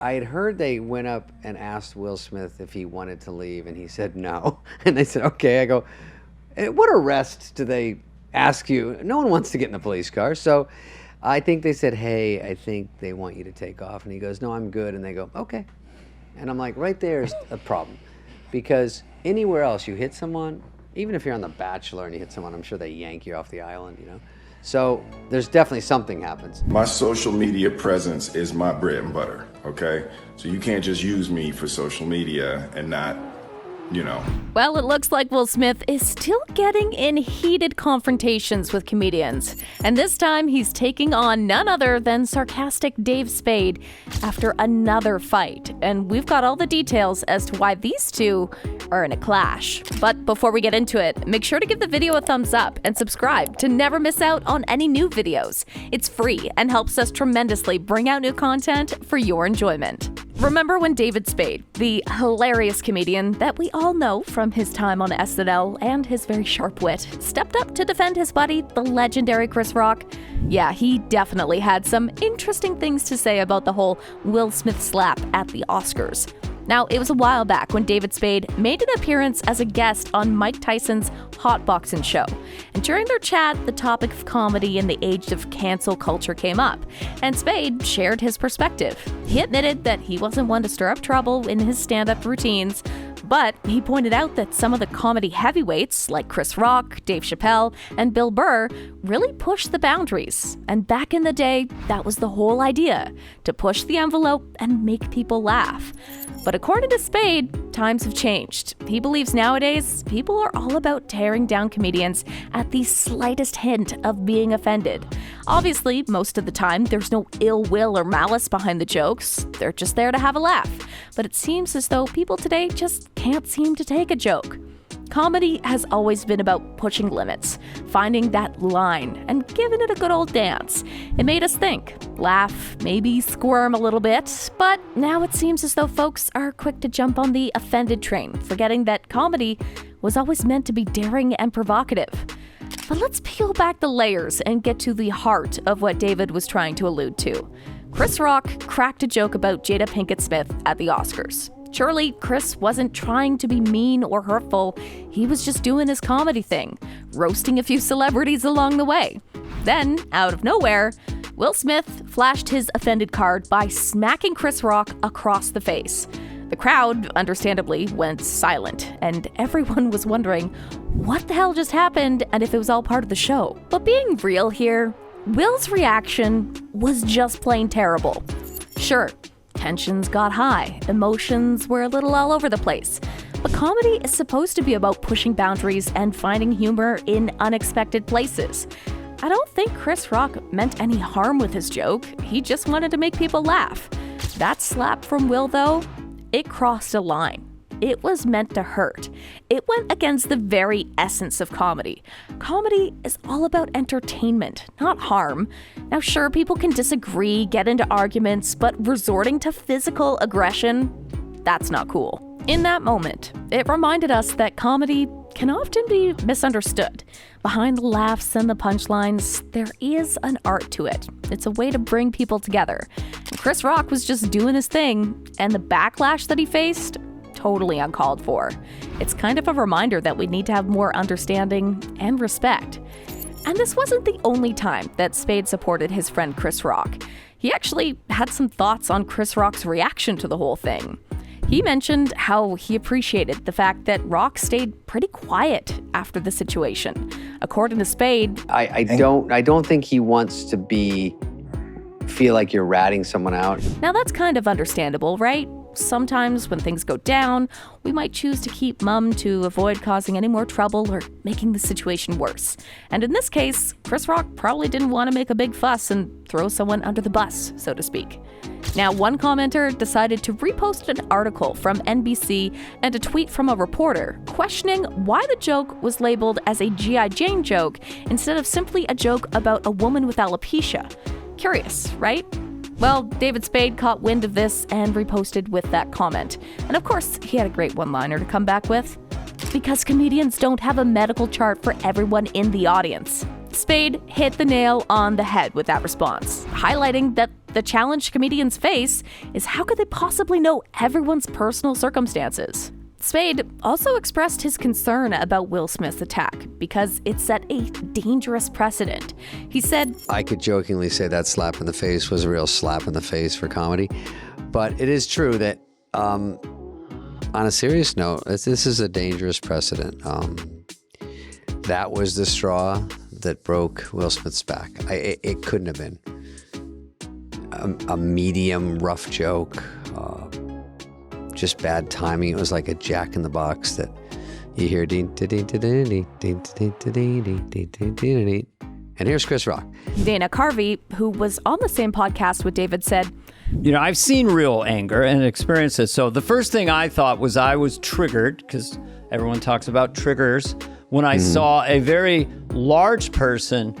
I had heard they went up and asked Will Smith if he wanted to leave, and he said no. And they said, okay. I go, what arrest do they ask you? No one wants to get in the police car. So I think they said, hey, I think they want you to take off. And he goes, no, I'm good. And they go, okay. And I'm like, right there's a problem. Because anywhere else you hit someone, even if you're on The Bachelor and you hit someone, I'm sure they yank you off the island, you know? So there's definitely something happens. My social media presence is my bread and butter, okay? So you can't just use me for social media and not, Well, it looks like Will Smith is still getting in heated confrontations with comedians. And this time he's taking on none other than sarcastic Dave Spade after another fight. And we've got all the details as to why these two are in a clash. But before we get into it, make sure to give the video a thumbs up and subscribe to never miss out on any new videos. It's free and helps us tremendously bring out new content for your enjoyment. Remember when David Spade, the hilarious comedian that we all know from his time on SNL and his very sharp wit, stepped up to defend his buddy, the legendary Chris Rock? Yeah, he definitely had some interesting things to say about the whole Will Smith slap at the Oscars. Now, it was a while back when David Spade made an appearance as a guest on Mike Tyson's Hot Boxing show. And during their chat, the topic of comedy in the age of cancel culture came up, and Spade shared his perspective. He admitted that he wasn't one to stir up trouble in his stand-up routines, but he pointed out that some of the comedy heavyweights, like Chris Rock, Dave Chappelle, and Bill Burr, really pushed the boundaries. And back in the day, that was the whole idea, to push the envelope and make people laugh. But according to Spade, times have changed. He believes nowadays people are all about tearing down comedians at the slightest hint of being offended. Obviously, most of the time, there's no ill will or malice behind the jokes. They're just there to have a laugh. But it seems as though people today just can't seem to take a joke. Comedy has always been about pushing limits, finding that line, and giving it a good old dance. It made us think, laugh, maybe squirm a little bit, but now it seems as though folks are quick to jump on the offended train, forgetting that comedy was always meant to be daring and provocative. But let's peel back the layers and get to the heart of what David was trying to allude to. Chris Rock cracked a joke about Jada Pinkett Smith at the Oscars. Surely, Chris wasn't trying to be mean or hurtful. He was just doing his comedy thing, roasting a few celebrities along the way. Then, out of nowhere, Will Smith flashed his offended card by smacking Chris Rock across the face. The crowd, understandably, went silent, and everyone was wondering what the hell just happened and if it was all part of the show. But being real here, Will's reaction was just plain terrible. Sure, tensions got high, emotions were a little all over the place. But comedy is supposed to be about pushing boundaries and finding humor in unexpected places. I don't think Chris Rock meant any harm with his joke. He just wanted to make people laugh. That slap from Will, though, it crossed a line. It was meant to hurt. It went against the very essence of comedy. Comedy is all about entertainment, not harm. Now, sure, people can disagree, get into arguments, but resorting to physical aggression, that's not cool. In that moment, it reminded us that comedy can often be misunderstood. Behind the laughs and the punchlines, there is an art to it. It's a way to bring people together. And Chris Rock was just doing his thing, and the backlash that he faced, totally uncalled for. It's kind of a reminder that we need to have more understanding and respect. And this wasn't the only time that Spade supported his friend Chris Rock. He actually had some thoughts on Chris Rock's reaction to the whole thing. He mentioned how he appreciated the fact that Rock stayed pretty quiet after the situation. According to Spade, I don't think he wants to feel like you're ratting someone out. Now that's kind of understandable, right? Sometimes when things go down, we might choose to keep mum to avoid causing any more trouble or making the situation worse. And in this case, Chris Rock probably didn't want to make a big fuss and throw someone under the bus, so to speak. Now, one commenter decided to repost an article from NBC and a tweet from a reporter questioning why the joke was labeled as a G.I. Jane joke instead of simply a joke about a woman with alopecia. Curious, right? Well, David Spade caught wind of this and reposted with that comment. And of course, he had a great one-liner to come back with. Because comedians don't have a medical chart for everyone in the audience. Spade hit the nail on the head with that response, highlighting that the challenge comedians face is how could they possibly know everyone's personal circumstances? Spade also expressed his concern about Will Smith's attack because it set a dangerous precedent. He said, I could jokingly say that slap in the face was a real slap in the face for comedy, but it is true that on a serious note, this is a dangerous precedent. That was the straw that broke Will Smith's back. It couldn't have been a medium rough joke. Just bad timing. It was like a Jack in the Box that you hear ding ding ding ding ding ding ding ding. And here's Chris Rock. Dana Carvey, who was on the same podcast with David, said, You know, I've seen real anger and experienced it. So the first thing I thought was I was triggered, because everyone talks about triggers, when I saw a very large person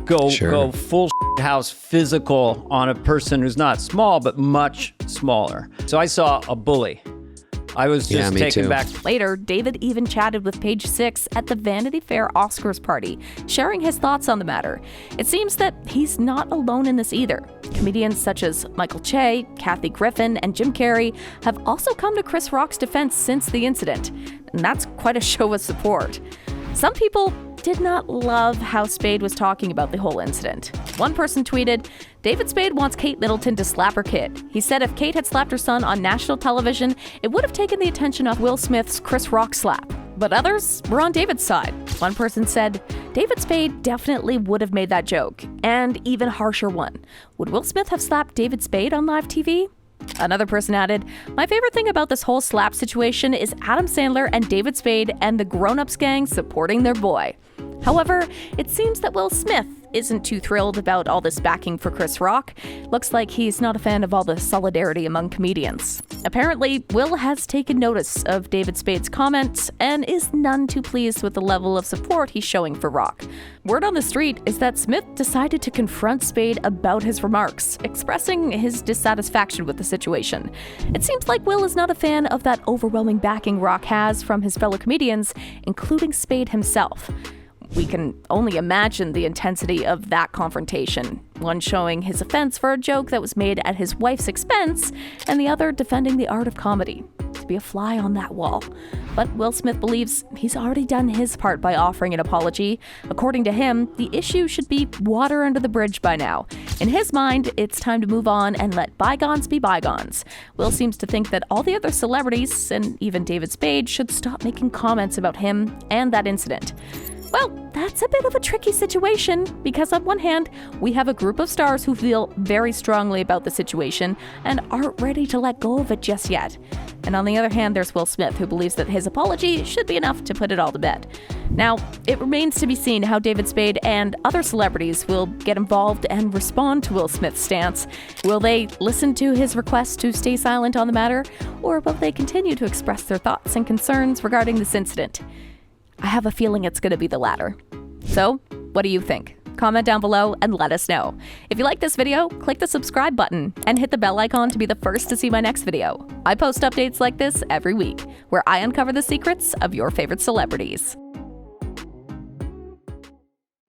go full house physical on a person who's not small, but much smaller. So I saw a bully. I was just taken back. Later, David even chatted with Page Six at the Vanity Fair Oscars party, sharing his thoughts on the matter. It seems that he's not alone in this either. Comedians such as Michael Che, Kathy Griffin, and Jim Carrey have also come to Chris Rock's defense since the incident, and that's quite a show of support. Some people did not love how Spade was talking about the whole incident. One person tweeted, David Spade wants Kate Middleton to slap her kid. He said if Kate had slapped her son on national television, it would have taken the attention off Will Smith's Chris Rock slap. But others were on David's side. One person said, David Spade definitely would have made that joke, and even harsher one. Would Will Smith have slapped David Spade on live TV? Another person added, my favorite thing about this whole slap situation is Adam Sandler and David Spade and the grown-ups gang supporting their boy. However, it seems that Will Smith isn't too thrilled about all this backing for Chris Rock. Looks like he's not a fan of all the solidarity among comedians. Apparently, Will has taken notice of David Spade's comments and is none too pleased with the level of support he's showing for Rock. Word on the street is that Smith decided to confront Spade about his remarks, expressing his dissatisfaction with the situation. It seems like Will is not a fan of that overwhelming backing Rock has from his fellow comedians, including Spade himself. We can only imagine the intensity of that confrontation, one showing his offense for a joke that was made at his wife's expense, and the other defending the art of comedy. To be a fly on that wall. But Will Smith believes he's already done his part by offering an apology. According to him, the issue should be water under the bridge by now. In his mind, it's time to move on and let bygones be bygones. Will seems to think that all the other celebrities, and even David Spade, should stop making comments about him and that incident. Well, that's a bit of a tricky situation because on one hand, we have a group of stars who feel very strongly about the situation and aren't ready to let go of it just yet. And on the other hand, there's Will Smith, who believes that his apology should be enough to put it all to bed. Now, it remains to be seen how David Spade and other celebrities will get involved and respond to Will Smith's stance. Will they listen to his request to stay silent on the matter, or will they continue to express their thoughts and concerns regarding this incident? I have a feeling it's going to be the latter. So, what do you think? Comment down below and let us know. If you like this video, click the subscribe button and hit the bell icon to be the first to see my next video. I post updates like this every week, where I uncover the secrets of your favorite celebrities.